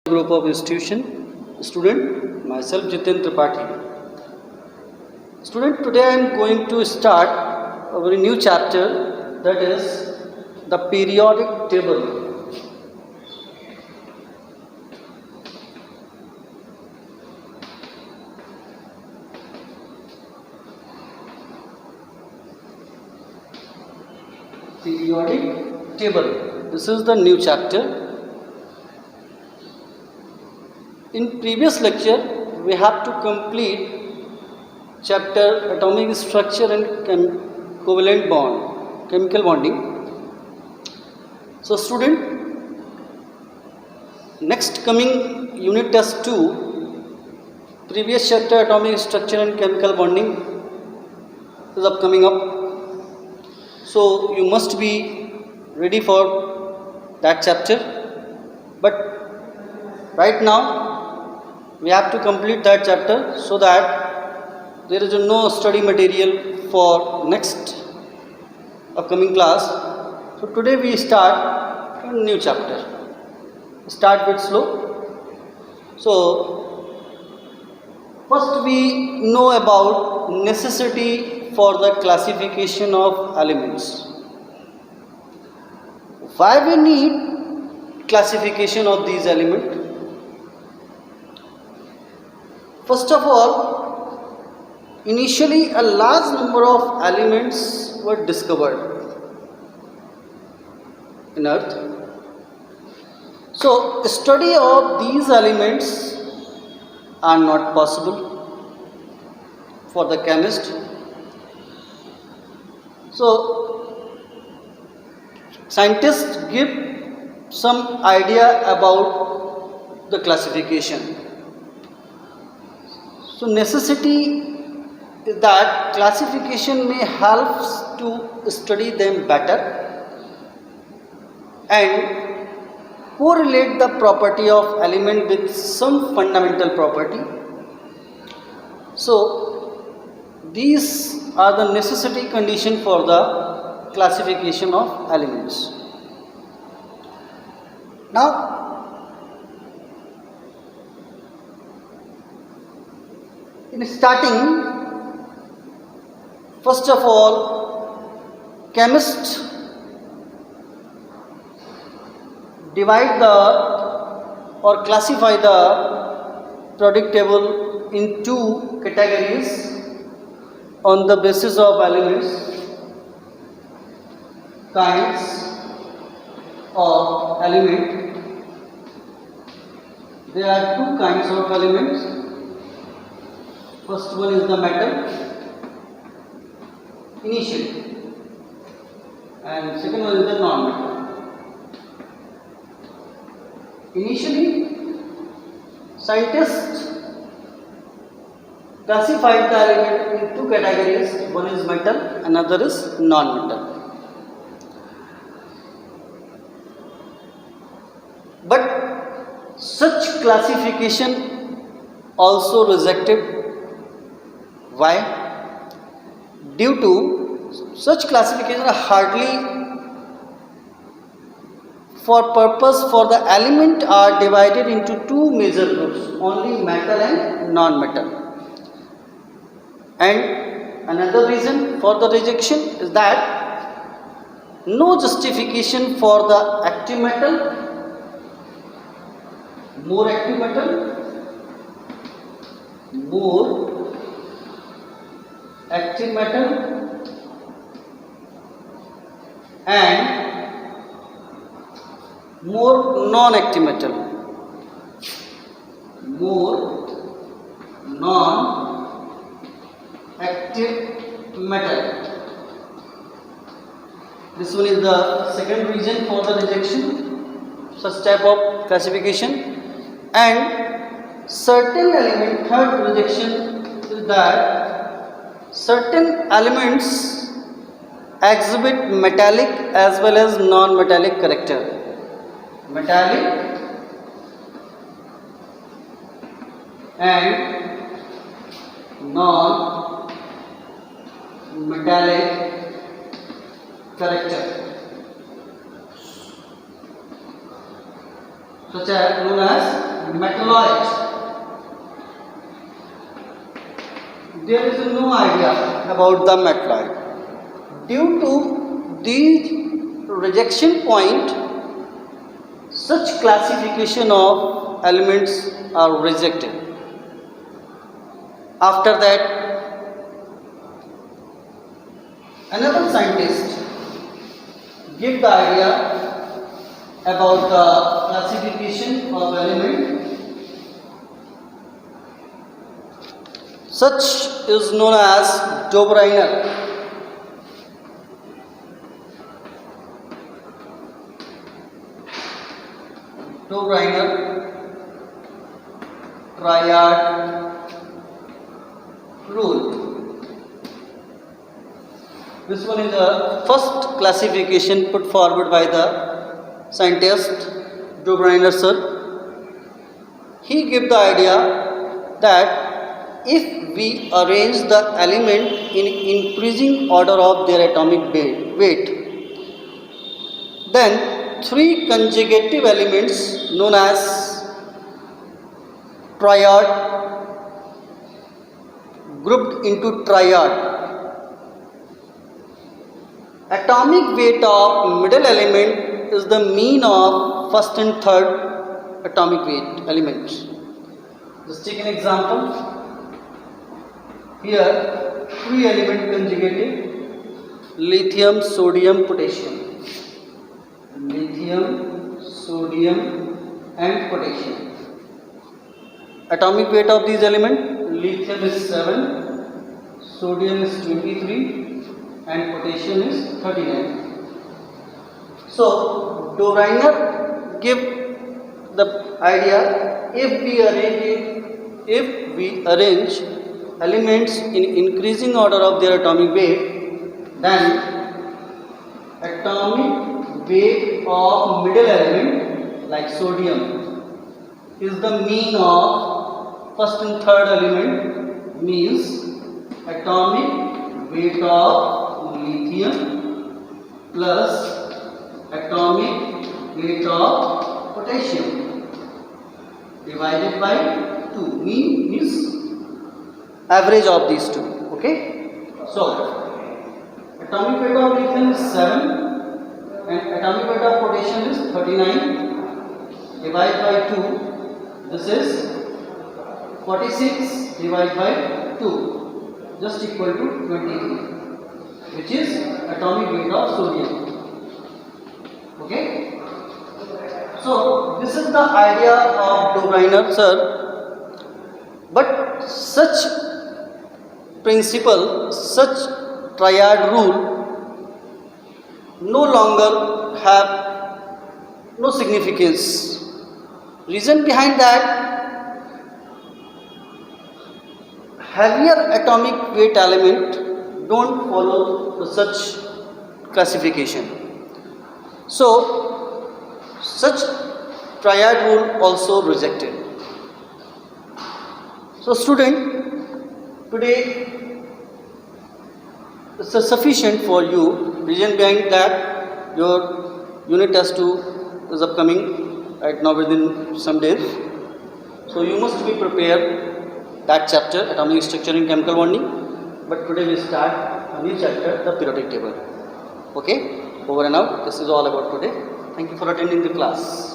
Group of institution student, myself Jiten Tripathi. Student, today I am going to start a very new chapter, that is the periodic table. Periodic table. This is the new chapter. In previous lecture, we have to complete chapter atomic structure and covalent bond, chemical bonding. So student, next coming unit test 2, previous chapter atomic structure and chemical bonding is upcoming up. So you must be ready for that chapter. But right now, we have to complete that chapter so that there is no study material for next upcoming class. So today we start a new chapter. Start bit slow. So first we know about necessity for the classification of elements. Why we need classification of these elements? First of all, initially a large number of elements were discovered in Earth. So, study of these elements are not possible for the chemist. So, scientists give some idea about the classification. So necessity is that classification may help to study them better and correlate the property of element with some fundamental property. So these are the necessity condition for the classification of elements. Now in starting, first of all, chemists divide or classify the periodic table in two categories on the basis of elements, kinds of element. There are two kinds of elements. First one is the metal, initially, and second one is the non-metal. Initially, scientists classified the element in two categories. One is metal, another is non-metal. But such classification also rejected. Why? Due to such classification are hardly for purpose for the element are divided into two major groups, only metal and non-metal. And another reason for the rejection is that no justification for the active metal, more active metal, more active metal and more non-active metal, more non-active metal. This one is the second reason for the rejection, such type of classification. And certain element, third rejection is that certain elements exhibit metallic as well as non-metallic character. Metallic and non-metallic character, such as known as metalloid. There is no idea about the metalloid. Due to these rejection point, such classification of elements are rejected. After that, another scientist give the idea about the classification of element. Such is known as Dobereiner. Dobereiner triad rule. This one is the first classification put forward by the scientist Dobereiner sir. He gave the idea that if we arrange the element in increasing order of their atomic weight, then three conjugative elements known as triad grouped into triad. Atomic weight of middle element is the mean of first and third atomic weight elements. Just take an example. Here, three element conjugated: lithium, sodium, potassium. Lithium, sodium, and potassium. Atomic weight of these elements: lithium is 7, sodium is 23, and potassium is 39. So, Dobereiner give the idea: if we arrange elements in increasing order of their atomic weight, then atomic weight of middle element like sodium is the mean of first and third element, means atomic weight of lithium plus atomic weight of potassium divided by 2. Mean is average of these two. Okay, so atomic weight of lithium is 7 and atomic weight of potassium is 39. Divide by 2, this is 46 divided by 2, just equal to 23, which is atomic weight of sodium. Okay, so this is the idea of Dobereiner sir, but such principle, such triad rule no longer have no significance. Reason behind that: heavier atomic weight element don't follow such classification. So such triad rule also rejected. So student, today it's sufficient for you. Reason behind that, your unit test 2 is upcoming right now within some days. So you must be prepared that chapter, atomic structure and chemical bonding. But today we start a new chapter, the periodic table. Okay, over and out. This is all about today. Thank you for attending the class.